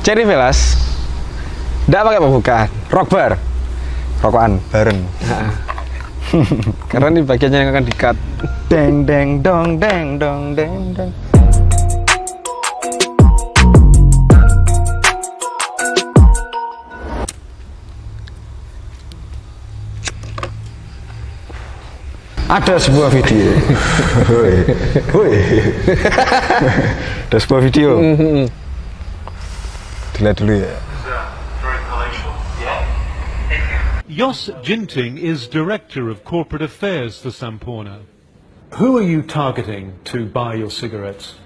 Cherry Velas nggak pakai pembukaan, rock bar, Rokokan bareng. karena ini bagiannya yang akan di-cut. Deng deng dong deng dong deng deng. Ada sebuah video. Woi. Ada sebuah video. Dilihat dulu ya. Jos Ginting is Director of Corporate Affairs for Sampoerna. Who are you targeting to buy your cigarettes?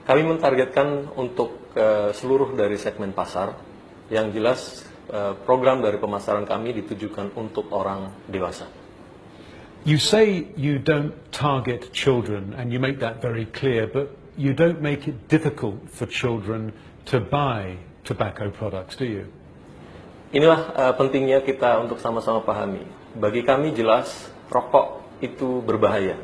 Kami mentargetkan untuk seluruh dari segmen pasar. Yang jelas program dari pemasaran kami ditujukan untuk orang dewasa. You say you don't target children, and you make that very clear, but you don't make it difficult for children to buy tobacco products, do you? Inilah pentingnya kita untuk sama-sama pahami. Bagi kami jelas rokok itu berbahaya.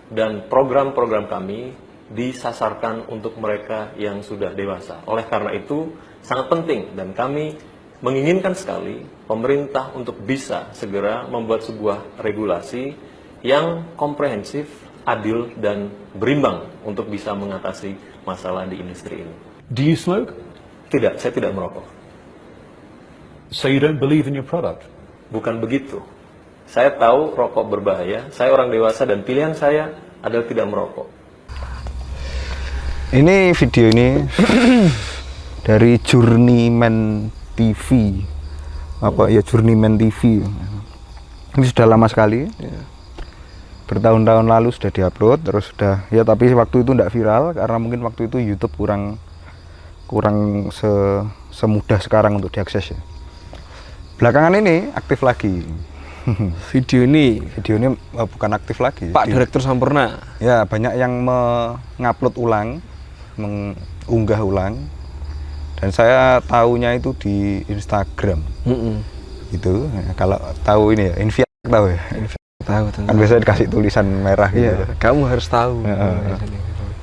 Dan program-program kami disasarkan untuk mereka yang sudah dewasa. Oleh karena itu sangat penting dan kami menginginkan sekali pemerintah untuk bisa segera membuat sebuah regulasi yang komprehensif, adil, dan berimbang untuk bisa mengatasi masalah di industri ini. Do you smoke? Tidak, saya tidak merokok. So you don't believe in your product? Bukan begitu. Saya tahu rokok berbahaya, saya orang dewasa dan pilihan saya adalah tidak merokok. Ini video ini dari Journeyman TV. Apa ya, Journeyman TV. Ini sudah lama sekali. Bertahun-tahun lalu sudah diupload, terus sudah ya, tapi waktu itu tidak viral karena mungkin waktu itu YouTube kurang semudah sekarang untuk diakses ya. Belakangan ini aktif lagi. Video ini Bukan aktif lagi. Pak Direktur Sampoerna. Ya, banyak yang mengupload ulang, mengunggah ulang. Dan saya tahunya itu di Instagram. Gitu. Ya, kalau tahu ini ya, Inviak tahu ya. Tahu Kan biasanya dikasih tulisan merah gitu. Iya, kamu harus tahu.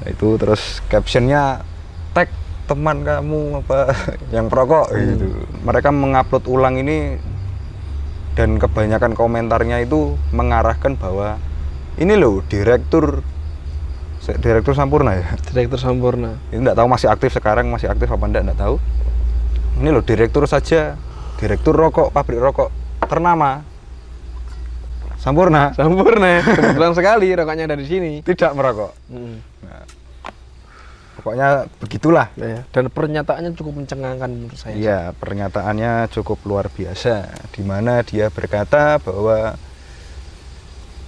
Itu terus captionnya tag teman kamu apa yang perokok gitu. Mereka mengupload ulang ini dan kebanyakan komentarnya itu mengarahkan bahwa ini loh Direktur Sampoerna ya. Direktur Sampoerna. Ini enggak tahu masih aktif sekarang, masih aktif apa enggak tahu. Ini loh direktur saja, direktur rokok, pabrik rokok ternama Sampoerna. Kebetulan sekali rokoknya ada di sini. Tidak merokok. Nah, pokoknya begitulah. Ya, dan pernyataannya cukup mencengangkan menurut saya. Iya, pernyataannya cukup luar biasa, di mana dia berkata bahwa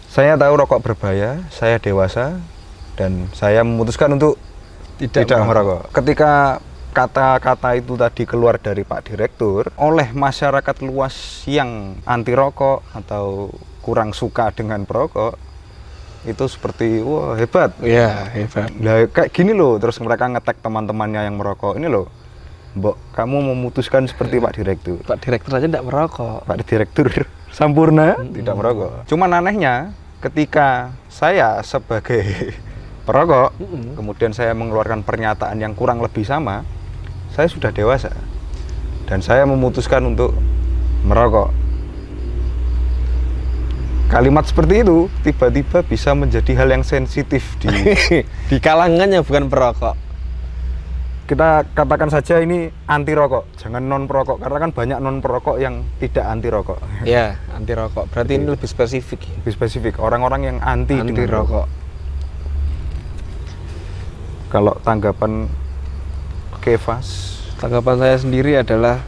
saya tahu rokok berbahaya, saya dewasa, dan saya memutuskan untuk tidak merokok. Ketika kata-kata itu tadi keluar dari Pak Direktur, oleh masyarakat luas yang anti rokok atau kurang suka dengan perokok, itu seperti wah hebat. Iya, hebat. Lah kayak gini loh, terus mereka nge-tag teman-temannya yang merokok. Ini loh, Mbok, kamu memutuskan seperti Pak Direktur. Pak Direktur aja tidak merokok. Pak Direktur Sampoerna tidak merokok. Cuman anehnya, ketika saya sebagai perokok, kemudian saya mengeluarkan pernyataan yang kurang lebih sama, saya sudah dewasa. Dan saya memutuskan untuk merokok. Kalimat seperti itu tiba-tiba bisa menjadi hal yang sensitif di kalangan yang bukan perokok. Kita katakan saja ini anti rokok, jangan non perokok, karena kan banyak non perokok yang tidak anti rokok. Ya, anti rokok. Berarti ini lebih spesifik. Lebih spesifik, orang-orang yang anti dengan rokok. Kalau tanggapan Kevas? Tanggapan saya sendiri adalah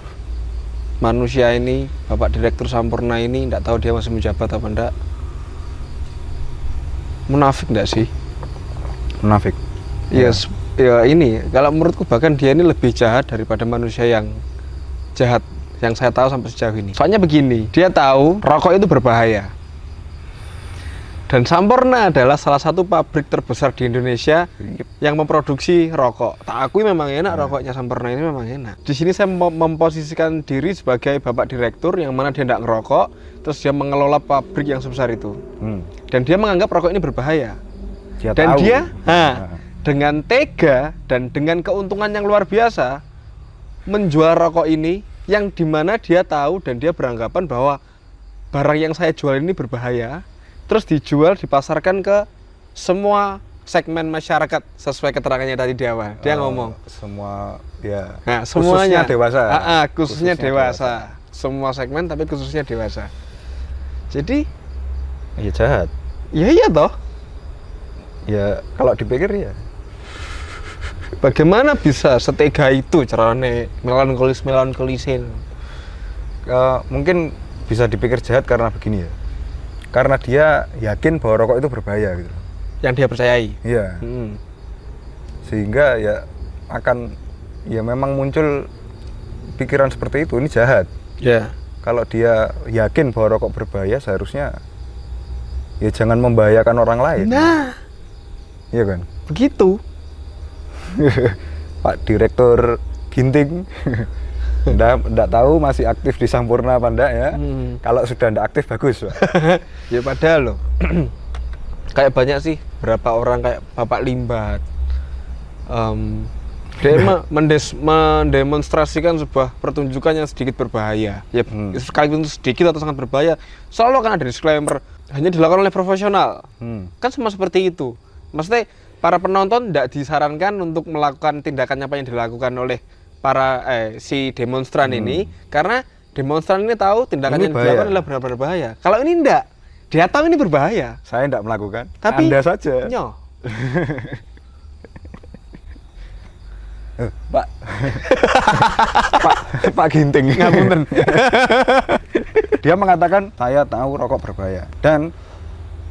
manusia ini, Bapak Direktur Sampoerna ini, tidak tahu dia masih menjabat apa enggak. Munafik enggak sih? Munafik. Yes. Ya ini, kalau menurutku bahkan dia ini lebih jahat daripada manusia yang jahat yang saya tahu sampai sejauh ini. Soalnya begini, dia tahu rokok itu berbahaya. Dan Sampoerna adalah salah satu pabrik terbesar di Indonesia yang memproduksi rokok. Tak akui memang enak rokoknya Sampoerna ini memang enak. Di sini saya memposisikan diri sebagai bapak direktur yang mana dia tidak ngerokok, terus dia mengelola pabrik yang sebesar itu. Dan dia menganggap rokok ini berbahaya. Dan dia dengan tega dan dengan keuntungan yang luar biasa, menjual rokok ini yang dimana dia tahu dan dia beranggapan bahwa barang yang saya jual ini berbahaya, terus dijual, dipasarkan ke semua segmen masyarakat sesuai keterangannya tadi di awal. Dia ngomong semua ya. nah, semuanya Khususnya dewasa. Khususnya dewasa. Semua segmen tapi khususnya dewasa. Jadi Ya jahat. ya iya toh. Ya kalau dipikir ya. Bagaimana bisa setega itu carane melankolis-melankolisin? Mungkin bisa dipikir jahat karena begini ya. Karena dia yakin bahwa rokok itu berbahaya gitu. Yang dia percayai. Iya. Sehingga ya akan ya memang muncul pikiran seperti itu. Ini jahat. Ya. Kalau dia yakin bahwa rokok berbahaya, seharusnya ya jangan membahayakan orang lain. Nah, Iya kan? begitu. Pak Direktur Ginting enggak tahu masih aktif di Sampurna apa enggak ya. Kalau sudah enggak aktif bagus, Pak. Ya padahal loh. Kayak banyak sih berapa orang kayak Bapak Limbat. Dia mendemonstrasikan sebuah pertunjukan yang sedikit berbahaya. Ya sekalipun sedikit atau sangat berbahaya, selalu akan ada disclaimer hanya dilakukan oleh profesional. Kan semua seperti itu. Maksudnya para penonton tidak disarankan untuk melakukan tindakan apa yang dilakukan oleh para si demonstran ini, karena demonstran ini tahu tindakan Ini yang bahaya. dilakukan adalah benar-benar berbahaya. Kalau ini enggak, dia tahu ini berbahaya, Saya enggak melakukan. tapi Anda saja. nyoh. Pak. Pak Ginting. Ngapunten. Dia mengatakan saya tahu rokok berbahaya dan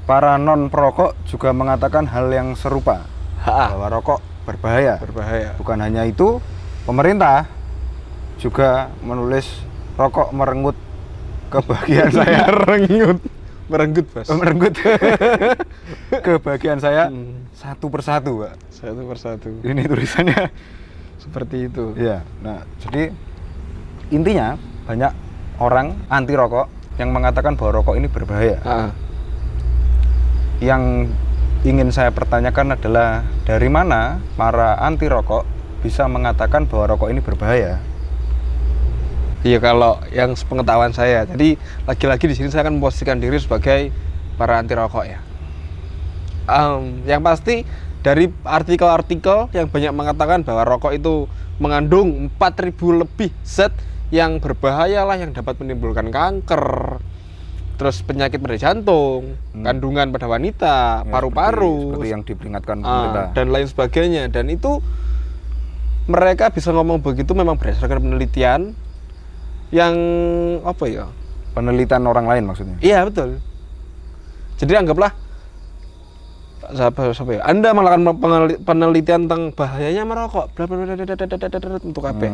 para non perokok juga mengatakan hal yang serupa bahwa rokok berbahaya. Berbahaya. Bukan hanya itu, pemerintah juga menulis rokok merenggut kebahagiaan saya. Merenggut, Bos. Merenggut kebahagiaan saya satu persatu, Pak. Satu persatu. Ini tulisannya. Seperti itu. Iya. Nah, jadi intinya banyak orang anti rokok yang mengatakan bahwa rokok ini berbahaya. Yang ingin saya pertanyakan adalah dari mana para anti rokok bisa mengatakan bahwa rokok ini berbahaya? Iya, kalau yang sepengetahuan saya. Jadi lagi-lagi di sini saya akan memposisikan diri sebagai para anti rokok ya. Yang pasti dari artikel-artikel yang banyak mengatakan bahwa rokok itu mengandung 4.000 lebih zat yang berbahaya lah, yang dapat menimbulkan kanker, terus penyakit pada jantung, kandungan pada wanita, Ya, paru-paru, seperti yang diperingatkan pemerintah. dan lain sebagainya. Dan itu mereka bisa ngomong begitu memang berdasarkan penelitian yang apa ya? Penelitian orang lain maksudnya. Iya, betul. Jadi anggaplah siapa ya? Anda melakukan penelitian tentang bahayanya merokok, bla bla bla bla bla bla, untuk apa?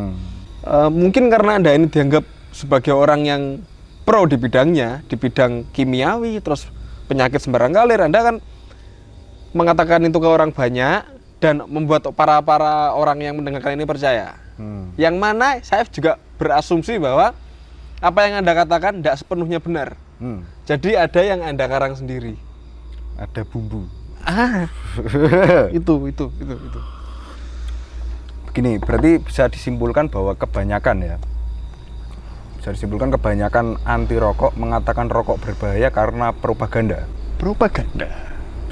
Mungkin karena Anda ini dianggap sebagai orang yang pro di bidangnya, di bidang kimiawi, terus penyakit sembarang galir, Anda kan mengatakan itu ke orang banyak dan membuat para orang yang mendengarkan ini percaya. Yang mana saya juga berasumsi bahwa apa yang Anda katakan tidak sepenuhnya benar. Jadi ada yang Anda karang sendiri. Ada bumbu. Itu. Begini, berarti bisa disimpulkan bahwa kebanyakan anti rokok mengatakan rokok berbahaya karena propaganda. Propaganda.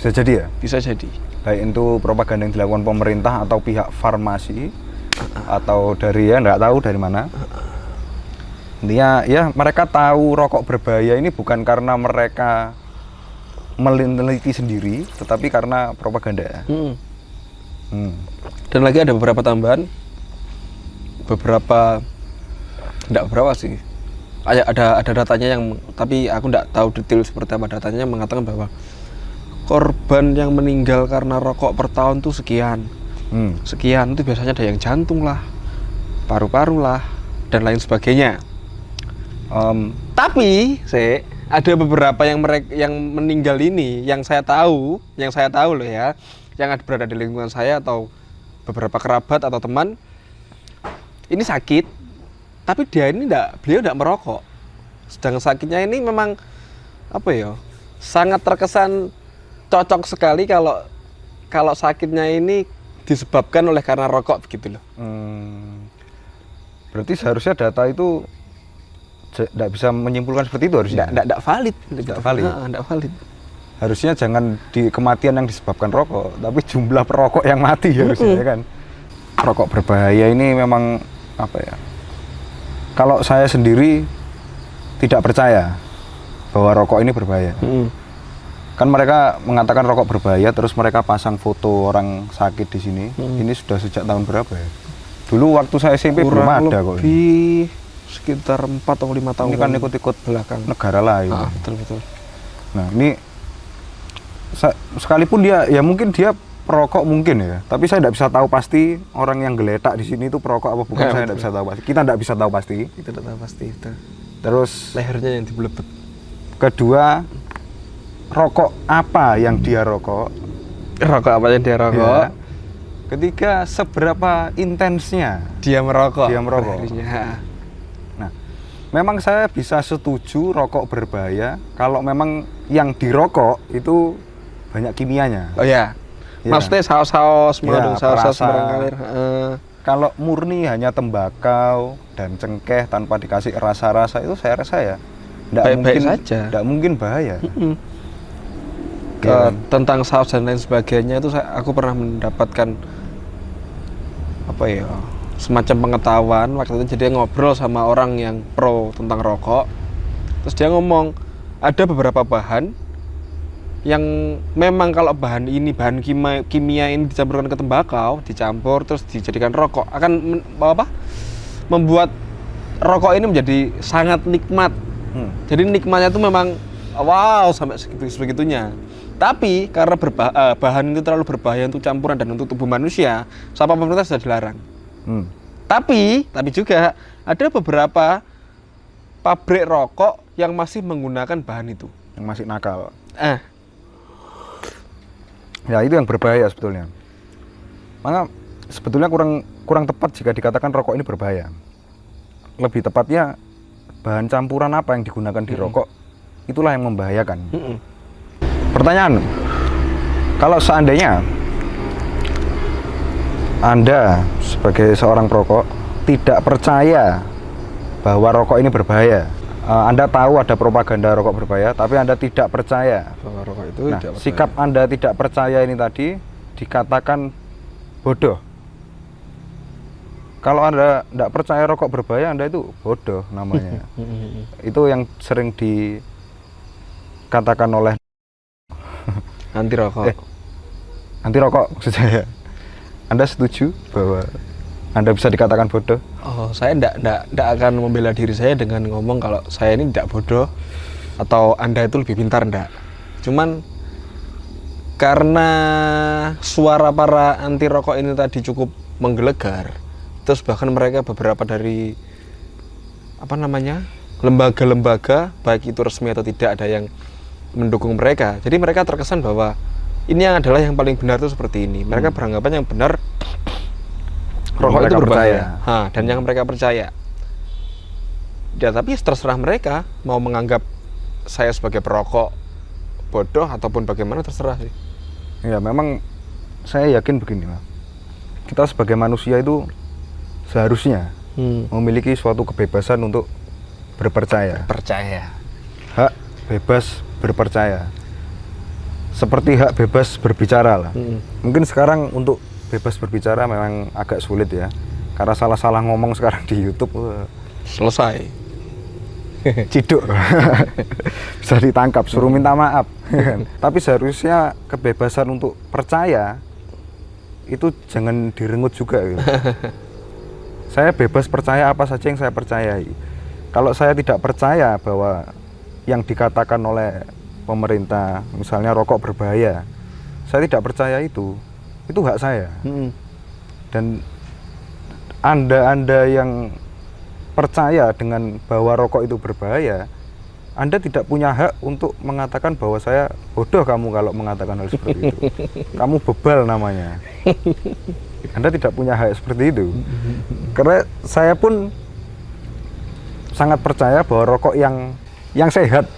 Bisa jadi ya? Bisa jadi. Baik itu propaganda yang dilakukan pemerintah atau pihak farmasi atau dari ya nggak tahu dari mana. Intinya ya mereka tahu rokok berbahaya ini bukan karena mereka meneliti sendiri, tetapi karena propaganda. Dan lagi ada beberapa tambahan, tidak beberapa sih. Ada datanya yang, tapi aku tidak tahu detail seperti apa datanya, mengatakan bahwa korban yang meninggal karena rokok per tahun tuh sekian. Sekian itu biasanya ada yang jantung lah, paru-paru lah, dan lain sebagainya. Tapi ada beberapa yang meninggal ini yang saya tahu loh ya, yang berada di lingkungan saya atau beberapa kerabat atau teman ini sakit, tapi beliau tidak merokok. Sedang sakitnya ini memang apa ya, sangat terkesan cocok sekali kalau sakitnya ini disebabkan oleh karena rokok begitu loh. Berarti seharusnya data itu tidak bisa menyimpulkan seperti itu harusnya. Nggak valid. Nggak valid. Nggak valid. Harusnya jangan di kematian yang disebabkan rokok, tapi jumlah perokok yang mati harusnya ya kan. Rokok berbahaya ini memang apa ya? Kalau saya sendiri tidak percaya bahwa rokok ini berbahaya. Kan mereka mengatakan rokok berbahaya, terus mereka pasang foto orang sakit di sini. Ini sudah sejak tahun berapa ya? Dulu waktu saya SMP belum ada kok. Lebih sekitar 4 atau 5 tahun. Ini kan ikut-ikut belakang negara lain. Betul. Nah ini sekalipun dia ya mungkin dia perokok mungkin ya, tapi saya tidak bisa tahu pasti orang yang geletak di sini itu perokok apa bukan. Saya tidak bisa tahu pasti. Kita tidak bisa tahu pasti. Kita tidak tahu pasti itu. Terus Lehernya yang dibelebet. kedua, rokok apa yang dia rokok? Rokok apa yang dia rokok? Ya. Ketiga, seberapa intensnya Dia merokok. perharinya. Nah, memang saya bisa setuju rokok berbahaya kalau memang yang dirokok itu banyak kimianya. Oh ya. Ya. Maksudnya saus-saus, mengandung Ya, saus-saus perasa. barangkali. Kalau murni hanya tembakau dan cengkeh tanpa dikasih rasa-rasa itu saya rasa ya Baik-baik saja. Tidak mungkin bahaya. Tentang saus dan lain sebagainya itu aku pernah mendapatkan apa ya, semacam pengetahuan waktu itu. Jadi ngobrol sama orang yang pro tentang rokok, terus dia ngomong ada beberapa bahan yang memang kalau bahan kimia ini dicampurkan ke tembakau, dicampur terus dijadikan rokok akan membuat rokok ini menjadi sangat nikmat. Jadi nikmatnya itu memang wow sampai sebegitunya. Tapi karena bahan itu terlalu berbahaya untuk campuran dan untuk tubuh manusia, sama pemerintah sudah dilarang. Tapi juga ada beberapa pabrik rokok yang masih menggunakan bahan itu. Yang masih nakal. Ya itu yang berbahaya sebetulnya. Maka sebetulnya kurang tepat jika dikatakan rokok ini berbahaya. Lebih tepatnya bahan campuran apa yang digunakan di rokok itulah yang membahayakan. Pertanyaan, kalau seandainya Anda sebagai seorang perokok tidak percaya bahwa rokok ini berbahaya, Anda tahu ada propaganda rokok berbahaya, tapi Anda tidak percaya Bahwa rokok itu nah, sikap Anda tidak percaya ini tadi dikatakan bodoh. Kalau Anda tidak percaya rokok berbahaya, Anda itu bodoh namanya. Itu yang sering dikatakan oleh anti rokok. anti rokok maksud saya. Anda setuju bahwa Anda bisa dikatakan bodoh? Oh, saya enggak akan membela diri saya dengan ngomong kalau saya ini tidak bodoh atau Anda itu lebih pintar, enggak. Cuman karena suara para anti rokok ini tadi cukup menggelegar, terus bahkan mereka beberapa dari lembaga-lembaga baik itu resmi atau tidak ada yang mendukung mereka. Jadi mereka terkesan bahwa ini yang adalah yang paling benar itu seperti ini. Mereka beranggapan yang benar rokok itu berbahaya. Dan yang mereka percaya. Ya tapi terserah mereka mau menganggap saya sebagai perokok bodoh ataupun bagaimana, terserah sih. Ya memang saya yakin begini lah. Kita sebagai manusia itu seharusnya memiliki suatu kebebasan untuk berpercaya. Hak bebas berpercaya. Seperti hak bebas berbicara lah. Mungkin sekarang untuk bebas berbicara memang agak sulit ya. Karena salah-salah ngomong sekarang di YouTube Selesai. ciduk. Bisa ditangkap, suruh minta maaf. Tapi seharusnya kebebasan untuk percaya itu jangan direnggut juga gitu. Saya bebas percaya apa saja yang saya percayai. Kalau saya tidak percaya bahwa yang dikatakan oleh pemerintah, misalnya rokok berbahaya, saya tidak percaya itu hak saya. Dan Anda yang percaya dengan bahwa rokok itu berbahaya, Anda tidak punya hak untuk mengatakan bahwa saya bodoh kamu kalau mengatakan hal seperti itu. Kamu bebal namanya. Anda tidak punya hak seperti itu. Karena saya pun sangat percaya bahwa rokok yang sehat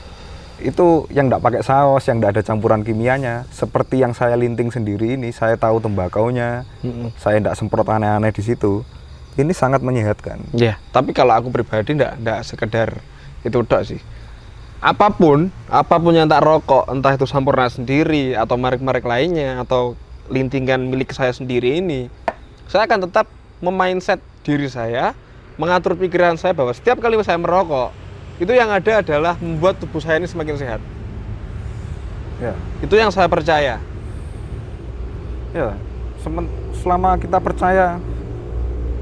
itu yang tidak pakai saus, yang tidak ada campuran kimianya. Seperti yang saya linting sendiri ini, saya tahu tembakaunya, saya tidak semprot aneh-aneh di situ. ini sangat menyehatkan. Ya, tapi kalau aku pribadi enggak sekedar itu tok sih. Apapun yang tak rokok, entah itu Sampurna sendiri atau merek-merek lainnya atau lintingan milik saya sendiri ini, saya akan tetap memindset diri saya, mengatur pikiran saya bahwa setiap kali saya merokok, itu yang ada adalah membuat tubuh saya ini semakin sehat. Ya. Itu yang saya percaya. Ya, selama kita percaya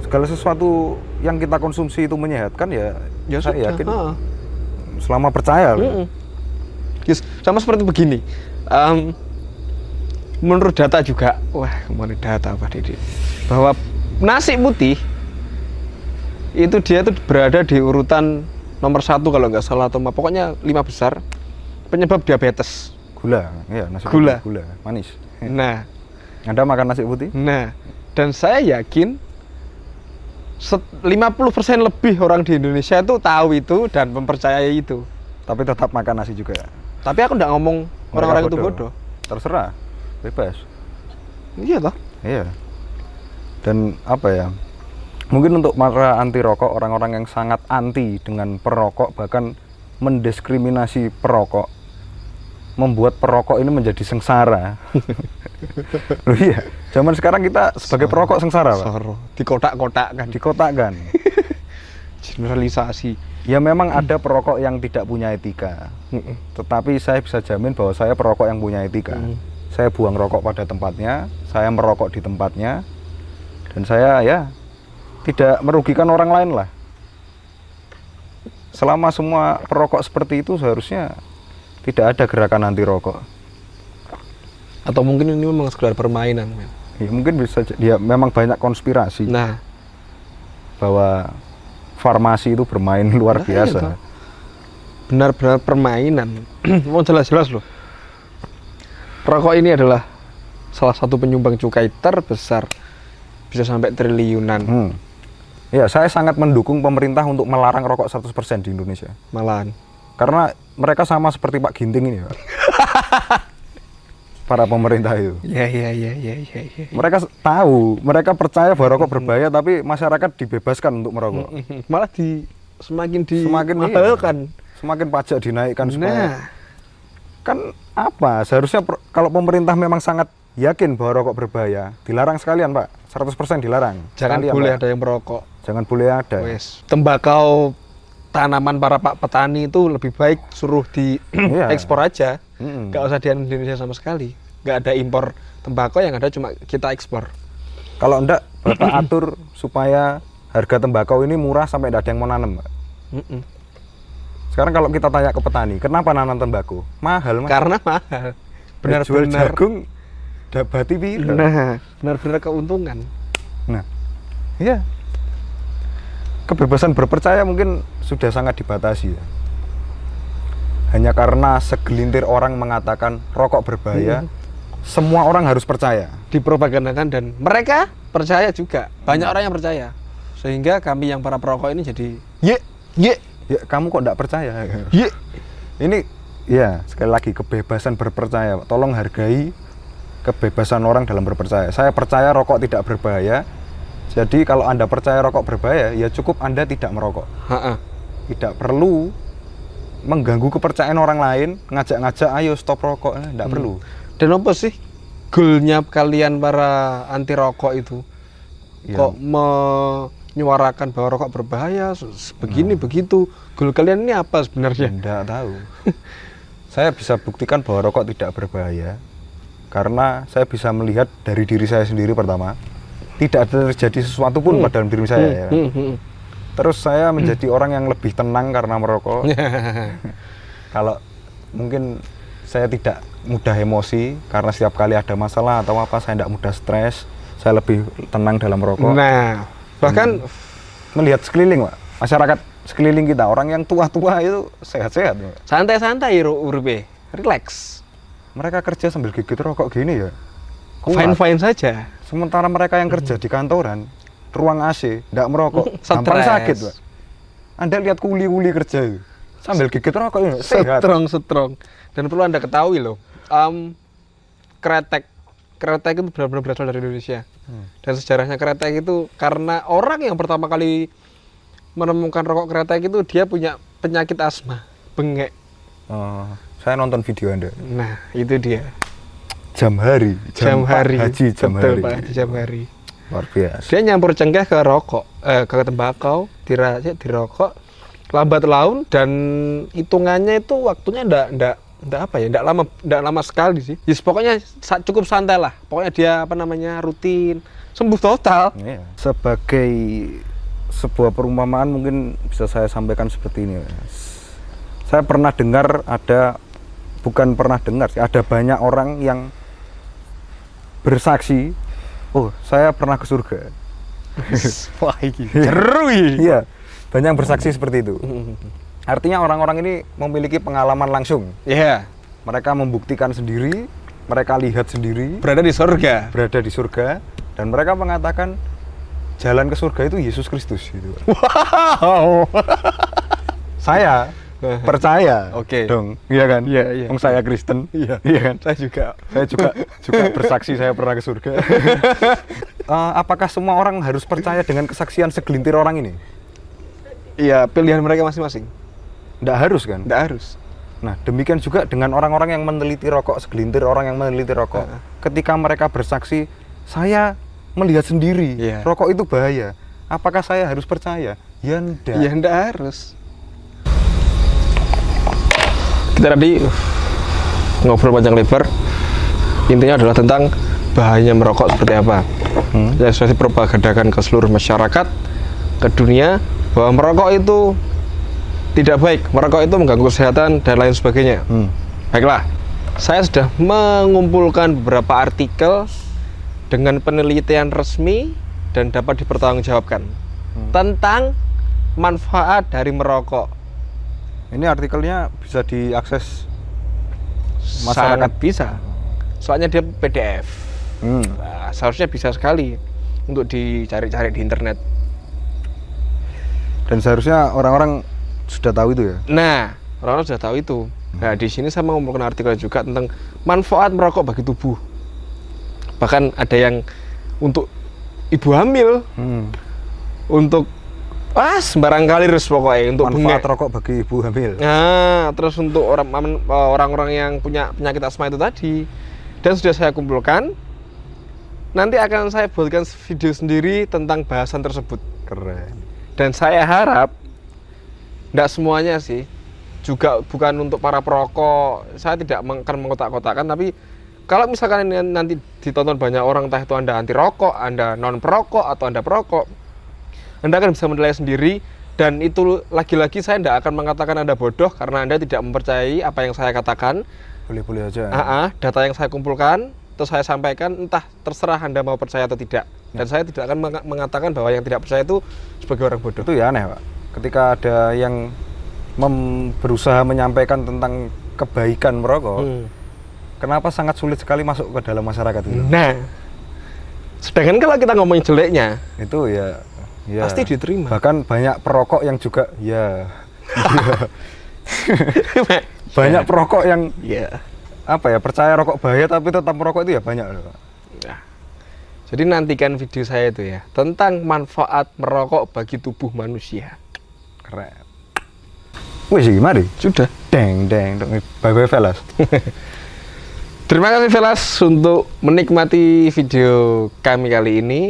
segala sesuatu yang kita konsumsi itu menyehatkan, ya saya yakin. Selama percaya. Yes, sama seperti begini. Menurut data juga, kemana data apa Didi? Bahwa nasi putih itu dia tuh berada di urutan nomor 1 kalau nggak salah, atau pokoknya 5 besar penyebab diabetes. Gula, ya nasi Gula. putih, gula, manis. Nah, Anda makan nasi putih? Nah, dan saya yakin 50% lebih orang di Indonesia itu tahu itu dan mempercayai itu. Tapi tetap makan nasi juga. Tapi aku nggak ngomong orang-orang itu bodoh. Terserah, bebas. Iya toh? Iya. Dan apa ya? Mungkin untuk para anti rokok, orang-orang yang sangat anti dengan perokok, bahkan mendiskriminasi perokok, membuat perokok ini menjadi sengsara. Loh iya, zaman sekarang kita sebagai perokok sengsara, Pak. Dikotak-kotakkan. Dikotakkan. Generalisasi. Ya memang ada perokok yang tidak punya etika. Tetapi saya bisa jamin bahwa saya perokok yang punya etika. Saya buang rokok pada tempatnya, saya merokok di tempatnya, dan saya ya tidak merugikan orang lain lah. Selama semua perokok seperti itu, seharusnya tidak ada gerakan anti rokok. Atau mungkin ini memang sekedar permainan, men. Ya mungkin bisa, ya memang banyak konspirasi. Nah, bahwa farmasi itu bermain luar biasa. Benar-benar permainan. Mau jelas-jelas loh. Rokok ini adalah salah satu penyumbang cukai terbesar, bisa sampai triliunan. Ya, saya sangat mendukung pemerintah untuk melarang rokok 100% di Indonesia. Malahan. Karena mereka sama seperti Pak Ginting ini, Pak. Para pemerintah itu. Ya. Mereka tahu, mereka percaya bahwa rokok berbahaya, tapi masyarakat dibebaskan untuk merokok. Malah semakin mahalkan. Semakin pajak dinaikkan supaya. Kan apa? Seharusnya kalau pemerintah memang sangat yakin bahwa rokok berbahaya, dilarang sekalian, Pak. 100% dilarang. Jangan sekalian, boleh Pak. ada yang merokok. Jangan boleh ada. Tembakau tanaman para pak petani itu lebih baik suruh diekspor aja. Nggak usah di Indonesia sama sekali. Nggak ada impor tembakau, yang ada cuma kita ekspor. Kalau enggak, Bapak atur supaya harga tembakau ini murah sampai tidak ada yang mau nanam, Pak. Sekarang kalau kita tanya ke petani, kenapa nanam tembakau? Mahal, Mas. Karena mahal. Benar jual jagung dabati piro. Nah, benar-benar keuntungan. Nah, iya. Kebebasan berpercaya mungkin sudah sangat dibatasi ya. Hanya karena segelintir orang mengatakan rokok berbahaya, semua orang harus percaya. Dipropagandakan dan mereka percaya juga. Banyak orang yang percaya. Sehingga kami yang para perokok ini jadi ya, kamu kok enggak percaya? Ini ya, sekali lagi kebebasan berpercaya, Pak. Tolong hargai kebebasan orang dalam berpercaya. Saya percaya rokok tidak berbahaya. Jadi kalau Anda percaya rokok berbahaya, ya cukup Anda tidak merokok. Tidak perlu mengganggu kepercayaan orang lain, ngajak-ngajak ayo stop rokok, tidak perlu. Dan apa sih goalnya kalian para anti rokok itu? Kok menyuarakan bahwa rokok berbahaya, begini begitu? Goal kalian ini apa sebenarnya? Tidak tahu. Saya bisa buktikan bahwa rokok tidak berbahaya karena saya bisa melihat dari diri saya sendiri pertama. Tidak ada terjadi sesuatu pun pada dalam diri saya. Terus saya menjadi orang yang lebih tenang karena merokok. Kalau mungkin saya tidak mudah emosi karena setiap kali ada masalah atau apa saya tidak mudah stres. Saya lebih tenang dalam merokok. Nah, bahkan melihat sekeliling, Pak. Masyarakat sekeliling kita, orang yang tua-tua itu sehat-sehat, Pak. Santai-santai uripe, relax. Mereka kerja sambil gigit rokok gini ya. Fine-fine saja. Sementara mereka yang kerja di kantoran, ruang AC, tidak merokok, gampang sakit, Pak. Anda lihat kuli-kuli kerja itu, sambil gigit rokok ini, sehat. Strong. Dan perlu Anda ketahui loh, kretek itu benar-benar berasal dari Indonesia. Dan sejarahnya kretek itu karena orang yang pertama kali menemukan rokok kretek itu dia punya penyakit asma, bengek. Oh, saya nonton video Anda. Nah, itu dia. Jam hari. Jam Pak hari. Haji jam Betul, hari. Pak Haji jam hari. Luar biasa. Dia nyampur cengkeh ke rokok, ke tembakau, dirokok, lambat laun dan hitungannya itu waktunya ndak apa ya, ndak lama sekali sih. Yes, pokoknya cukup santai lah. Pokoknya dia rutin sembuh total. Iya. Sebagai sebuah perumpamaan mungkin bisa saya sampaikan seperti ini. Saya pernah dengar bukan pernah dengar sih, ada banyak orang yang bersaksi, oh saya pernah ke surga. Wah, ini seru ini. Iya, banyak yang bersaksi seperti itu. Artinya orang-orang ini memiliki pengalaman langsung. Iya. Mereka membuktikan sendiri, mereka lihat sendiri, Berada di surga. berada di surga, dan mereka mengatakan jalan ke surga itu Yesus Kristus gitu. Wow. Saya percaya Oke. dong, iya kan? Iya, iya. Wong saya Kristen, Iya. kan? Saya juga. Saya juga bersaksi saya pernah ke surga. Apakah semua orang harus percaya dengan kesaksian segelintir orang ini? Iya, pilihan mereka masing-masing. Nggak harus kan? Nggak harus. Nah, demikian juga dengan orang-orang yang meneliti rokok, segelintir orang yang meneliti rokok. Ketika mereka bersaksi, saya melihat sendiri, Iya. rokok itu bahaya. Apakah saya harus percaya? Ya enggak. Ya nggak harus. Kita tadi ngobrol panjang lebar. Intinya adalah tentang bahayanya merokok seperti apa. Ya sudah dipropagandakan ke seluruh masyarakat, ke dunia, bahwa merokok itu tidak baik, merokok itu mengganggu kesehatan dan lain sebagainya. Baiklah, saya sudah mengumpulkan beberapa artikel dengan penelitian resmi dan dapat dipertanggungjawabkan tentang manfaat dari merokok. Ini artikelnya bisa diakses Sangat masyarakat. bisa, soalnya dia PDF. Nah, seharusnya bisa sekali untuk dicari-cari di internet. Dan seharusnya orang-orang sudah tahu itu ya. Nah, orang-orang sudah tahu itu. Nah, di sini saya mengumpulkan artikel juga tentang manfaat merokok bagi tubuh. Bahkan ada yang untuk ibu hamil, untuk sembarang kali pokoknya untuk Manfaat bengek. rokok bagi ibu hamil. Nah, terus untuk orang-orang yang punya penyakit asma itu tadi, dan sudah saya kumpulkan. Nanti akan saya buatkan video sendiri tentang bahasan tersebut. Keren. Dan saya harap tidak semuanya sih, juga bukan untuk para perokok. Saya tidak akan mengkotak-kotakan, tapi kalau misalkan ini nanti ditonton banyak orang, entah itu Anda anti rokok, Anda non perokok, atau Anda perokok, Anda akan bisa menilai sendiri. Dan itu lagi-lagi saya tidak akan mengatakan Anda bodoh karena Anda tidak mempercayai apa yang saya katakan. Boleh-boleh aja. Data yang saya kumpulkan, terus saya sampaikan, entah terserah Anda mau percaya atau tidak. Dan saya tidak akan mengatakan bahwa yang tidak percaya itu sebagai orang bodoh. Itu ya aneh, Pak. Ketika ada yang berusaha menyampaikan tentang kebaikan merokok, kenapa sangat sulit sekali masuk ke dalam masyarakat itu? Nah, sedangkan kalau kita ngomongin jeleknya, Itu ya pasti diterima. Bahkan banyak perokok yang juga banyak perokok yang percaya rokok bahaya tapi tetap merokok itu ya banyak, Pak. Nah, jadi nantikan video saya itu ya tentang manfaat merokok bagi tubuh manusia. Keren. Wih sih, mari. Sudah. Deng. Bye-bye, Velas. Terima kasih Velas untuk menikmati video kami kali ini.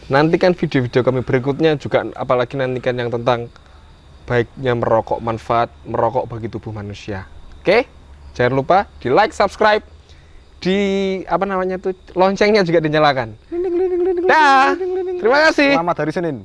Nantikan video-video kami berikutnya juga, apalagi nantikan yang tentang baiknya merokok, manfaat merokok bagi tubuh manusia. Oke? Jangan lupa di like, subscribe, di loncengnya juga dinyalakan. Dah. Terima kasih. Selamat hari Senin.